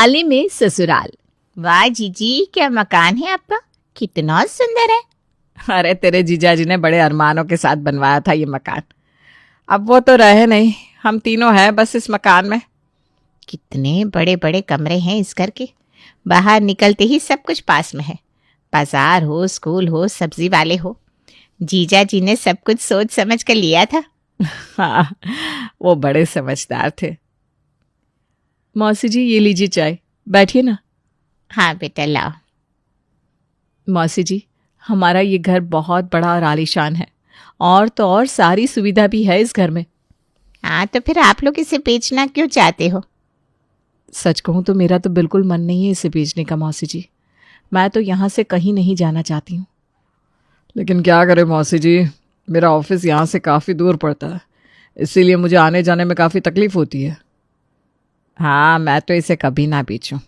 नाली में ससुराल। वाह जीजी, क्या मकान है आपका, कितना सुंदर है। अरे तेरे जीजाजी ने बड़े अरमानों के साथ बनवाया था ये मकान। अब वो तो रहे नहीं, हम तीनों हैं बस इस मकान में। कितने बड़े बड़े कमरे हैं इस घर के, बाहर निकलते ही सब कुछ पास में है। बाजार हो, स्कूल हो, सब्जी वाले हो, जीजा जी ने सब कुछ सोच समझ कर लिया था। हाँ, वो बड़े समझदार थे। मौसी जी ये लीजिए चाय, बैठिए ना। हाँ बेटा लाओ। मौसी जी, हमारा ये घर बहुत बड़ा और आलीशान है, और तो और सारी सुविधा भी है इस घर में। हाँ तो फिर आप लोग इसे बेचना क्यों चाहते हो? सच कहूँ तो मेरा तो बिल्कुल मन नहीं है इसे बेचने का मौसी जी। मैं तो यहाँ से कहीं नहीं जाना चाहती हूँ। लेकिन क्या करें मौसी जी, मेरा ऑफिस यहाँ से काफ़ी दूर पड़ता है, इसीलिए मुझे आने जाने में काफ़ी तकलीफ होती है। हाँ, मैं तो इसे कभी ना बेचूं।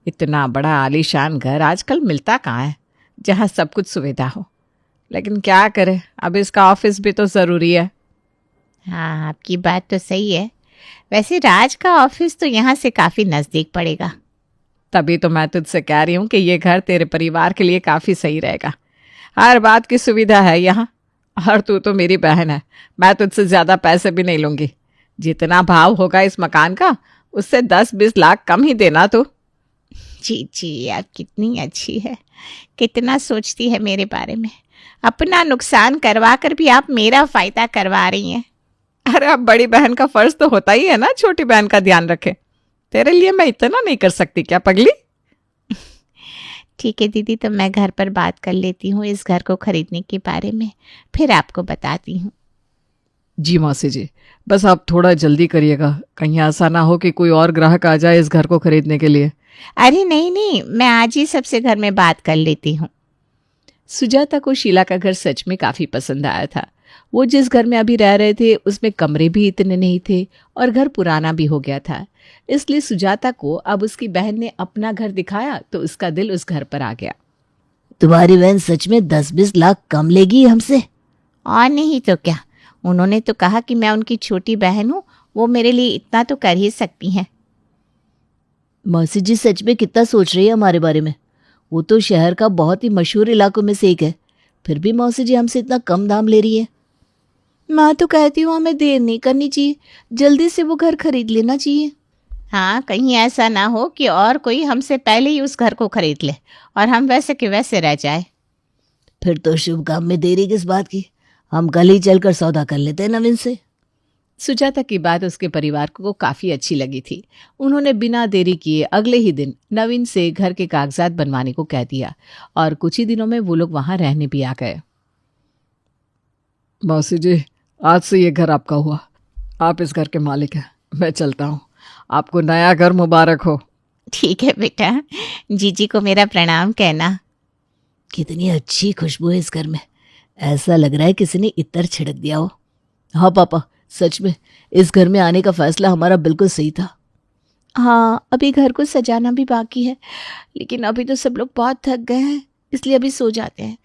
इतना बड़ा आलीशान घर आजकल मिलता कहाँ है जहाँ सब कुछ सुविधा हो। लेकिन क्या करें, अब इसका ऑफिस भी तो ज़रूरी है। हाँ आपकी बात तो सही है। वैसे राज का ऑफिस तो यहाँ से काफ़ी नज़दीक पड़ेगा। तभी तो मैं तुझसे कह रही हूँ कि ये घर तेरे परिवार के लिए काफ़ी सही रहेगा। हर बात की सुविधा है यहाँ, और तू तो मेरी बहन है, मैं तुझसे ज़्यादा पैसे भी नहीं लूँगी। जितना भाव होगा इस मकान का उससे 10-20 लाख कम ही देना तू। जी जी, आप कितनी अच्छी है, कितना सोचती है मेरे बारे में। अपना नुकसान करवा कर भी आप मेरा फ़ायदा करवा रही हैं। अरे अब बड़ी बहन का फर्ज तो होता ही है ना छोटी बहन का ध्यान रखे। तेरे लिए मैं इतना नहीं कर सकती क्या पगली? ठीक है दीदी, तो मैं घर पर बात कर लेती हूँ इस घर को खरीदने के बारे में, फिर आपको बताती हूँ। जी मौसी जी, बस आप थोड़ा जल्दी करिएगा, कहीं ऐसा ना हो कि कोई और ग्राहक आ जाए इस घर को खरीदने के लिए। अरे नहीं नहीं, मैं आज ही सबसे घर में बात कर लेती हूँ। सुजाता को शीला का घर सच में काफ़ी पसंद आया था। वो जिस घर में अभी रह रहे थे उसमें कमरे भी इतने नहीं थे और घर पुराना भी हो गया था। इसलिए सुजाता को अब उसकी बहन ने अपना घर दिखाया तो उसका दिल उस घर पर आ गया। तुम्हारी बहन सच में 10-20 लाख कम लेगी हमसे? और नहीं तो क्या, उन्होंने तो कहा कि मैं उनकी छोटी बहन हूँ, वो मेरे लिए इतना तो कर ही सकती हैं। मौसी जी सच में कितना सोच रही है हमारे बारे में। वो तो शहर का बहुत ही मशहूर इलाकों में से एक है, फिर भी मौसी जी हमसे इतना कम दाम ले रही है। मैं तो कहती हूँ हमें देर नहीं करनी चाहिए, जल्दी से वो घर खरीद लेना चाहिए। हाँ, कहीं ऐसा ना हो कि और कोई हमसे पहले ही उस घर को खरीद ले और हम वैसे के वैसे रह जाए। फिर तो शुभ काम में देरी किस बात की, हम कल ही चलकर सौदा कर लेते हैं नवीन से। सुजाता की बात उसके परिवार को काफ़ी अच्छी लगी थी। उन्होंने बिना देरी किए अगले ही दिन नवीन से घर के कागजात बनवाने को कह दिया और कुछ ही दिनों में वो लोग वहां रहने भी आ गए। मौसी जी, आज से ये घर आपका हुआ, आप इस घर के मालिक हैं। मैं चलता हूँ, आपको नया घर मुबारक हो। ठीक है बेटा, जीजी को मेरा प्रणाम कहना। कितनी अच्छी खुशबू है इस घर में, ऐसा लग रहा है किसी ने इत्र छिड़क दिया हो। हाँ पापा, सच में इस घर में आने का फैसला हमारा बिल्कुल सही था। हाँ, अभी घर को सजाना भी बाकी है, लेकिन अभी तो सब लोग बहुत थक गए हैं, इसलिए अभी सो जाते हैं,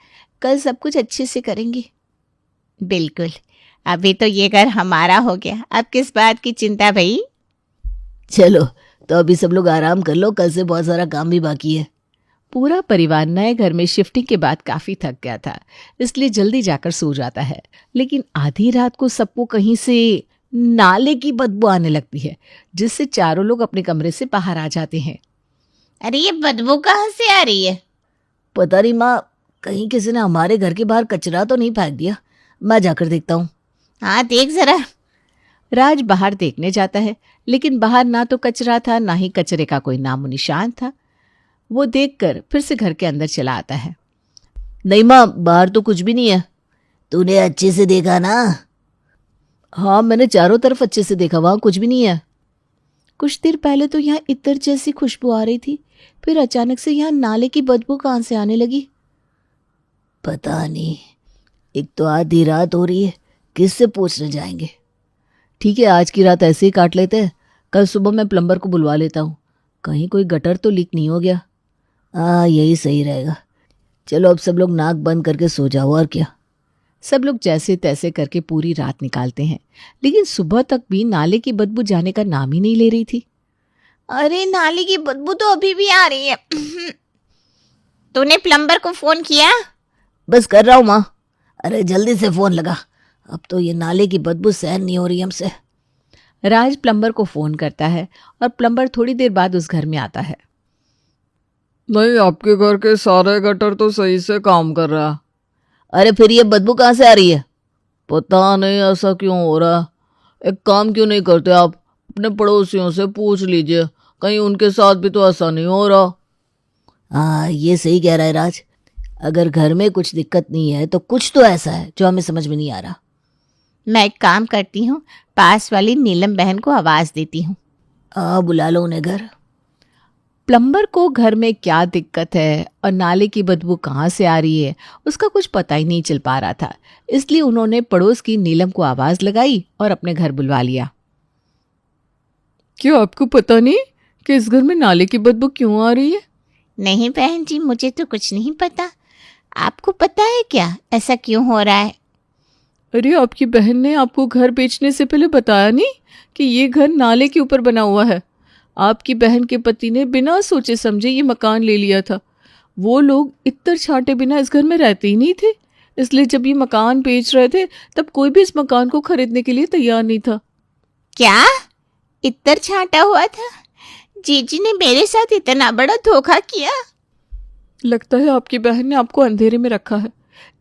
कल सब कुछ अच्छे से करेंगे। बिल्कुल, अभी तो ये घर हमारा हो गया, अब किस बात की चिंता भाई। चलो तो अभी सब लोग आराम कर लो, कल से बहुत सारा काम भी बाकी है। पूरा परिवार नए घर में शिफ्टिंग के बाद काफी थक गया था, इसलिए जल्दी जाकर सो जाता है। लेकिन आधी रात को सबको कहीं से नाले की बदबू आने लगती है, जिससे चारों लोग अपने कमरे से बाहर आ जाते हैं। अरे ये बदबू कहाँ से आ रही है? पता नहीं माँ, कहीं किसी ने हमारे घर के बाहर कचरा तो नहीं फेंक दिया, मैं जाकर देखता हूँ। हाँ देख जरा। राज बाहर देखने जाता है, लेकिन बाहर ना तो कचरा था, ना ही कचरे का कोई नामो निशान था। वो देखकर फिर से घर के अंदर चला आता है। नहीं माँ, बाहर तो कुछ भी नहीं है। तूने अच्छे से देखा ना? हाँ, मैंने चारों तरफ अच्छे से देखा, वहां कुछ भी नहीं है। कुछ देर पहले तो यहाँ इत्र जैसी खुशबू आ रही थी, फिर अचानक से यहाँ नाले की बदबू कहाँ से आने लगी? पता नहीं, एक तो आधी रात हो रही है, किससे पूछने जाएंगे। ठीक है, आज की रात ऐसे ही काट लेते हैं, कल सुबह मैं प्लम्बर को बुलवा लेता हूँ, कहीं कोई गटर तो लीक नहीं हो गया। हाँ, यही सही रहेगा। चलो अब सब लोग नाक बंद करके सो जाओ, और क्या। सब लोग जैसे तैसे करके पूरी रात निकालते हैं, लेकिन सुबह तक भी नाले की बदबू जाने का नाम ही नहीं ले रही थी। अरे नाली की बदबू तो अभी भी आ रही है। तूने प्लम्बर को फोन किया? बस कर रहा हूँ माँ। अरे जल्दी से फोन लगा, अब तो ये नाले की बदबू सहन नहीं हो रही हमसे। राज प्लम्बर को फोन करता है और प्लम्बर थोड़ी देर बाद उस घर में आता है। नहीं, आपके घर के सारे गटर तो सही से काम कर रहा। अरे फिर ये बदबू कहाँ से आ रही है? पता नहीं ऐसा क्यों हो रहा। एक काम क्यों नहीं करते आप, अपने पड़ोसियों से पूछ लीजिए, कहीं उनके साथ भी तो ऐसा नहीं हो रहा। हाँ ये सही कह रहा है राज, अगर घर में कुछ दिक्कत नहीं है तो कुछ तो ऐसा है जो हमें समझ में नहीं आ रहा। मैं एक काम करती हूँ, पास वाली नीलम बहन को आवाज देती हूँ। बुला लो उन्हें घर। प्लम्बर को घर में क्या दिक्कत है और नाले की बदबू कहाँ से आ रही है उसका कुछ पता ही नहीं चल पा रहा था, इसलिए उन्होंने पड़ोस की नीलम को आवाज लगाई और अपने घर बुलवा लिया। क्या आपको पता नहीं कि इस घर में नाले की बदबू क्यों आ रही है? नहीं बहन जी, मुझे तो कुछ नहीं पता। आपको पता है क्या ऐसा क्यों हो रहा है? अरे आपकी बहन ने आपको घर बेचने से पहले बताया नहीं कि ये घर नाले के ऊपर बना हुआ है? आपकी बहन के पति ने बिना सोचे समझे ये मकान ले लिया था। वो लोग इत्र छांटे बिना इस घर में रहते ही नहीं थे, इसलिए जब ये मकान बेच रहे थे तब कोई भी इस मकान को खरीदने के लिए तैयार नहीं था। क्या इत्र छांटा हुआ था? जीजी ने मेरे साथ इतना बड़ा धोखा किया? लगता है आपकी बहन ने आपको अंधेरे में रखा है,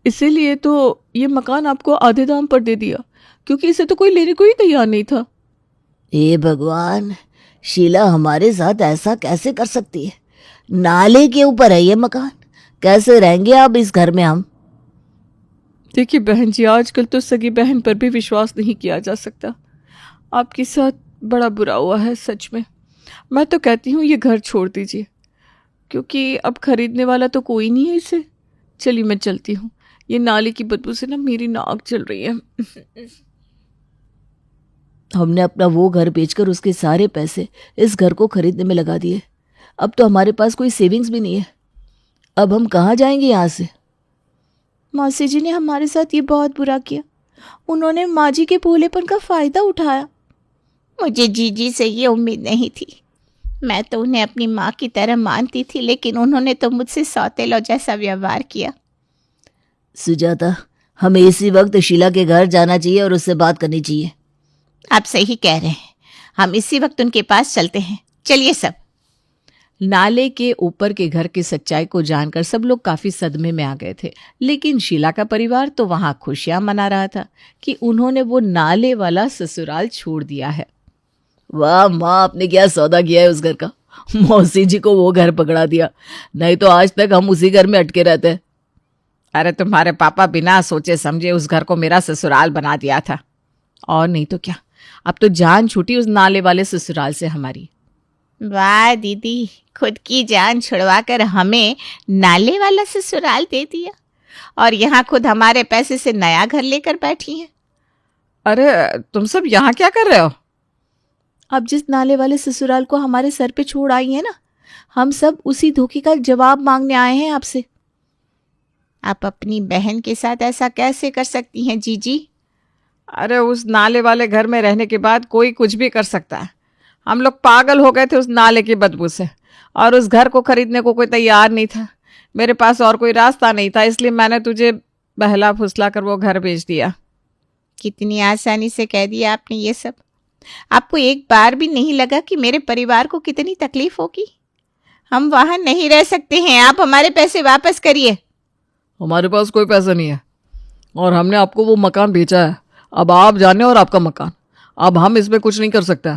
इसीलिए तो ये मकान आपको आधे दाम पर दे दिया, क्योंकि इसे तो कोई लेने को ही तैयार नहीं था। हे भगवान, शीला हमारे साथ ऐसा कैसे कर सकती है? नाले के ऊपर है ये मकान, कैसे रहेंगे अब इस घर में हम? देखिए बहन जी, आजकल तो सगी बहन पर भी विश्वास नहीं किया जा सकता। आपके साथ बड़ा बुरा हुआ है सच में। मैं तो कहती हूँ ये घर छोड़ दीजिए, क्योंकि अब खरीदने वाला तो कोई नहीं है इसे। चलिए मैं चलती हूँ, ये नाले की बदबू से ना मेरी नाक चल रही है। हमने अपना वो घर बेचकर उसके सारे पैसे इस घर को खरीदने में लगा दिए। अब तो हमारे पास कोई सेविंग्स भी नहीं है। अब हम कहाँ जाएंगे यहाँ से? मौसी जी ने हमारे साथ ये बहुत बुरा किया। उन्होंने माँ जी के भोलेपन का फायदा उठाया। मुझे जीजी से ये उम्मीद नहीं थी। मैं तो उन्हें अपनी माँ की तरह मानती थी, लेकिन उन्होंने तो मुझसे सौतेलो जैसा व्यवहार किया। सुजाता, हमें इसी वक्त शीला के घर जाना चाहिए और उससे बात करनी चाहिए। आप सही कह रहे हैं, हम इसी वक्त उनके पास चलते हैं। चलिए सब। नाले के ऊपर के घर की सच्चाई को जानकर सब लोग काफी सदमे में आ गए थे, लेकिन शीला का परिवार तो वहां खुशियां मना रहा था कि उन्होंने वो नाले वाला ससुराल छोड़ दिया है। वाह माँ, आपने क्या सौदा किया है उस घर का। मौसी जी को वो घर पकड़ा दिया, नहीं तो आज तक हम उसी घर में अटके रहते। अरे तुम्हारे पापा बिना सोचे समझे उस घर को मेरा ससुराल बना दिया था, और नहीं तो क्या, अब तो जान छूटी उस नाले वाले ससुराल से हमारी। वाह दीदी, खुद की जान छुड़वा कर हमें नाले वाला ससुराल दे दिया, और यहाँ खुद हमारे पैसे से नया घर लेकर बैठी हैं। अरे तुम सब यहाँ क्या कर रहे हो? अब जिस नाले वाले ससुराल को हमारे सर पे छोड़ आई है ना, हम सब उसी धोखे का जवाब मांगने आए हैं आपसे। आप अपनी बहन के साथ ऐसा कैसे कर सकती हैं जीजी? अरे उस नाले वाले घर में रहने के बाद कोई कुछ भी कर सकता है। हम लोग पागल हो गए थे उस नाले की बदबू से, और उस घर को खरीदने को कोई तैयार नहीं था। मेरे पास और कोई रास्ता नहीं था, इसलिए मैंने तुझे बहला फुसला कर वो घर बेच दिया। कितनी आसानी से कह दिया आपने ये सब। आपको एक बार भी नहीं लगा कि मेरे परिवार को कितनी तकलीफ होगी? हम वहां नहीं रह सकते हैं, आप हमारे पैसे वापस करिए। हमारे पास कोई पैसा नहीं है, और हमने आपको वो मकान बेचा है। अब आप जाने और आपका मकान, अब हम इसमें कुछ नहीं कर सकते।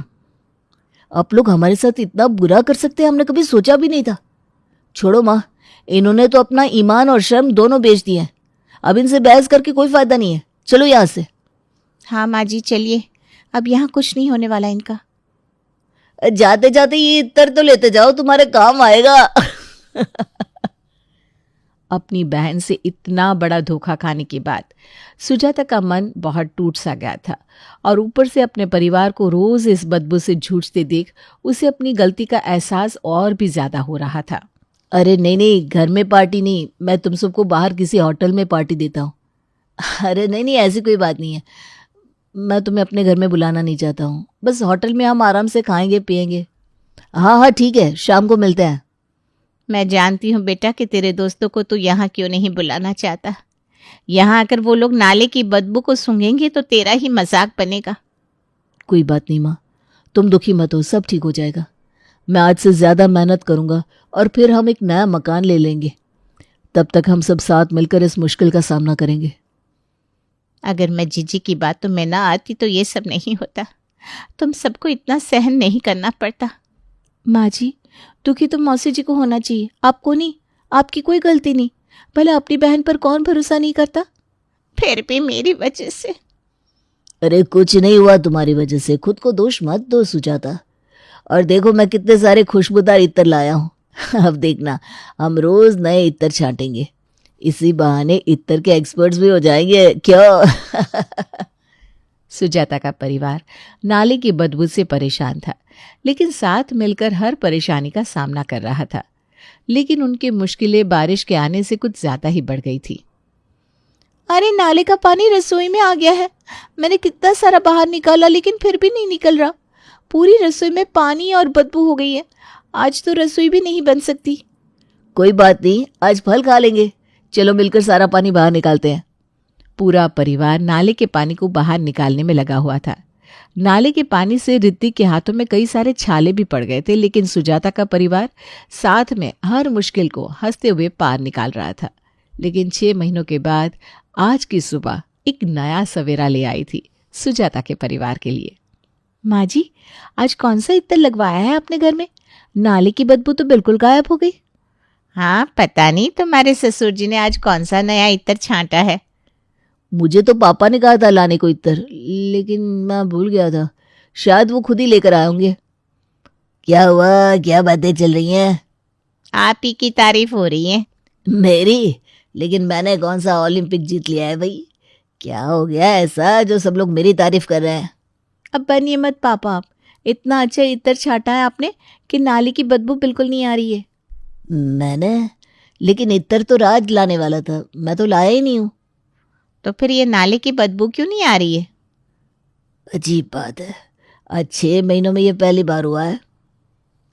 आप लोग हमारे साथ इतना बुरा कर सकते हैं, हमने कभी सोचा भी नहीं था। छोड़ो माँ, इन्होंने तो अपना ईमान और शर्म दोनों बेच दिए हैं। अब इनसे बहस करके कोई फायदा नहीं है, चलो यहाँ से। हाँ माँ जी चलिए, अब यहाँ कुछ नहीं होने वाला इनका। जाते जाते ये इत्र तो लेते जाओ, तुम्हारे काम आएगा। अपनी बहन से इतना बड़ा धोखा खाने के बाद सुजाता का मन बहुत टूट सा गया था, और ऊपर से अपने परिवार को रोज इस बदबू से जूझते देख उसे अपनी गलती का एहसास और भी ज्यादा हो रहा था। अरे नहीं नहीं, घर में पार्टी नहीं, मैं तुम सबको बाहर किसी होटल में पार्टी देता हूँ। अरे नहीं नहीं, ऐसी कोई बात नहीं है। मैं तुम्हें अपने घर में बुलाना नहीं चाहता हूँ, बस होटल में हम आराम से खाएंगे पिएंगे। हाँ हाँ ठीक है, शाम को मिलते हैं। मैं जानती हूँ बेटा कि तेरे दोस्तों को तू यहाँ क्यों नहीं बुलाना चाहता। यहाँ आकर वो लोग नाले की बदबू को सूंघेंगे तो तेरा ही मजाक बनेगा। कोई बात नहीं माँ, तुम दुखी मत हो, सब ठीक हो जाएगा। मैं आज से ज़्यादा मेहनत करूँगा और फिर हम एक नया मकान ले लेंगे। तब तक हम सब साथ मिलकर इस मुश्किल का सामना करेंगे। अगर मैं जीजी की बातों में ना आती तो ये सब नहीं होता। तुम सबको इतना सहन नहीं करना पड़ता। माँ जी, दुखी तो मौसी जी को होना चाहिए, आपको नहीं। आपकी कोई गलती नहीं। भला अपनी बहन पर कौन भरोसा नहीं करता। फिर भी मेरी वजह से। अरे कुछ नहीं हुआ तुम्हारी वजह से, खुद को दोष मत दो सुजाता। और देखो मैं कितने सारे खुशबूदार इत्र लाया हूँ। अब देखना, हम रोज नए इत्र छांटेंगे। इसी बहाने इत्र के एक्सपर्ट्स भी हो जाएंगे, क्यों? सुजाता का परिवार नाले की बदबू से परेशान था, लेकिन साथ मिलकर हर परेशानी का सामना कर रहा था। लेकिन उनकी मुश्किलें बारिश के आने से कुछ ज्यादा ही बढ़ गई थी। अरे नाले का पानी रसोई में आ गया है। मैंने कितना सारा बाहर निकाला लेकिन फिर भी नहीं निकल रहा। पूरी रसोई में पानी और बदबू हो गई है। आज तो रसोई भी नहीं बन सकती। कोई बात नहीं, आज फल खा लेंगे। चलो मिलकर सारा पानी बाहर निकालते हैं। पूरा परिवार नाले के पानी को बाहर निकालने में लगा हुआ था। नाले के पानी से ऋतिक के हाथों में कई सारे छाले भी पड़ गए थे, लेकिन सुजाता का परिवार साथ में हर मुश्किल को हंसते हुए पार निकाल रहा था। लेकिन 6 महीनों के बाद आज की सुबह एक नया सवेरा ले आई थी सुजाता के परिवार के लिए। माँ जी, आज कौन सा इत्र लगवाया है आपने घर में? नाले की बदबू तो बिल्कुल गायब हो गई। हाँ, पता नहीं तुम्हारे ससुर जी ने आज कौन सा नया इत्र छांटा है। मुझे तो पापा ने कहा था लाने को इत्र, लेकिन मैं भूल गया था। शायद वो खुद ही लेकर आए होंगे। क्या हुआ, क्या बातें चल रही हैं? आप ही की तारीफ हो रही है। मेरी? लेकिन मैंने कौन सा ओलंपिक जीत लिया है भाई? क्या हो गया ऐसा जो सब लोग मेरी तारीफ कर रहे हैं? अब बनिए मत पापा आप। इतना अच्छा इत्र छाटा है आपने कि नाले की बदबू बिल्कुल नहीं आ रही है। मैंने? लेकिन इत्र तो राज लाने वाला था, मैं तो लाया ही नहीं हूँ। तो फिर ये नाले की बदबू क्यों नहीं आ रही है? अजीब बात है, आज 6 महीनों में ये पहली बार हुआ है।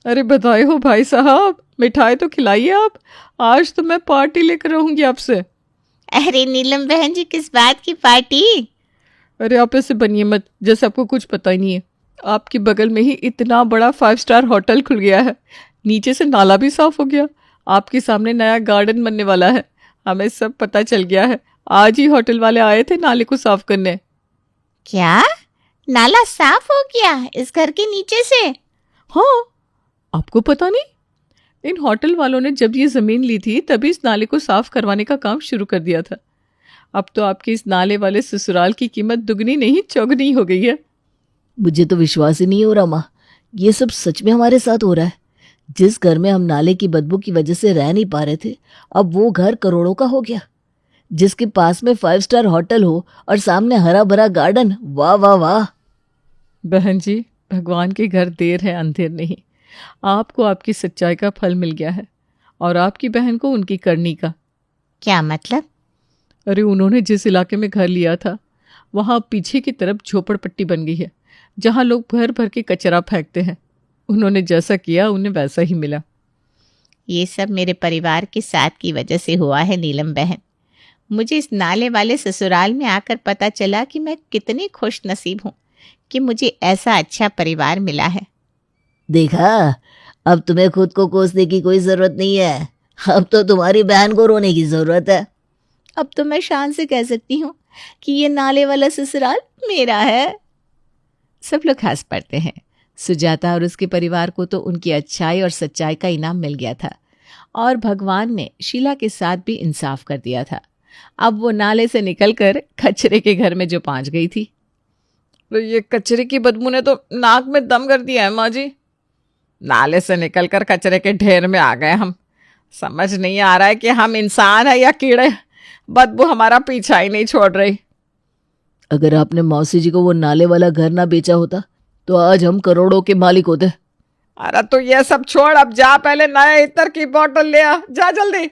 अरे बधाई हो भाई साहब, मिठाई तो खिलाइए आप। आज तो मैं पार्टी लेकर रहूंगी आपसे। अरे नीलम बहन जी, किस बात की पार्टी? अरे आप ऐसे बनिए मत जैसे आपको कुछ पता ही नहीं है। आपके बगल में ही इतना बड़ा 5 स्टार होटल खुल गया है। नीचे से नाला भी साफ हो गया। आपके सामने नया गार्डन बनने वाला है। हमें सब पता चल गया है। आज ही होटल वाले आए थे नाले को साफ करने। क्या? नाला साफ हो गया इस घर के नीचे से? हाँ, आपको पता नहीं? इन होटल वालों ने जब ये ज़मीन ली थी तभी इस नाले को साफ करवाने का काम शुरू कर दिया था। अब तो आपके इस नाले वाले ससुराल की कीमत दुगनी नहीं चौगनी हो गई है। मुझे तो विश्वास ही नहीं हो रहा माँ, ये सब सच में हमारे साथ हो रहा है। जिस घर में हम नाले की बदबू की वजह से रह नहीं पा रहे थे, अब वो घर करोड़ों का हो गया। जिसके पास में 5 स्टार होटल हो और सामने हरा भरा गार्डन, वाह वाह वाह। बहन जी, भगवान के घर देर है अंधेर नहीं। आपको आपकी सच्चाई का फल मिल गया है और आपकी बहन को उनकी करनी का। क्या मतलब? अरे उन्होंने जिस इलाके में घर लिया था वहाँ पीछे की तरफ झोपड़पट्टी बन गई है, जहाँ लोग भर भर के कचरा फेंकते हैं। उन्होंने जैसा किया उन्हें वैसा ही मिला। ये सब मेरे परिवार के साथ की वजह से हुआ है नीलम बहन। मुझे इस नाले वाले ससुराल में आकर पता चला कि मैं कितनी खुश नसीब हूँ कि मुझे ऐसा अच्छा परिवार मिला है। देखा, अब तुम्हें खुद को कोसने की कोई जरूरत नहीं है। अब तो तुम्हारी बहन को रोने की जरूरत है। अब तो मैं शान से कह सकती हूँ कि ये नाले वाला ससुराल मेरा है। सब लोग हंस पड़ते हैं। सुजाता और उसके परिवार को तो उनकी अच्छाई और सच्चाई का इनाम मिल गया था और भगवान ने शीला के साथ भी इंसाफ कर दिया था। अब वो नाले से निकलकर कचरे के घर में जो पहुंच गई थी। तो ये कचरे की बदबू ने तो नाक में दम कर दिया है माँ जी। नाले से निकलकर कचरे के ढेर में आ गए हम। समझ नहीं आ रहा है कि हम इंसान है या कीड़े। बदबू हमारा पीछा ही नहीं छोड़ रही। अगर आपने मौसी जी को वो नाले वाला घर ना बेचा होता तो आज हम करोड़ों के मालिक होते। अरे तो ये सब छोड़, अब जा पहले नया इत्र की बोतल ले आ, जा जल्दी।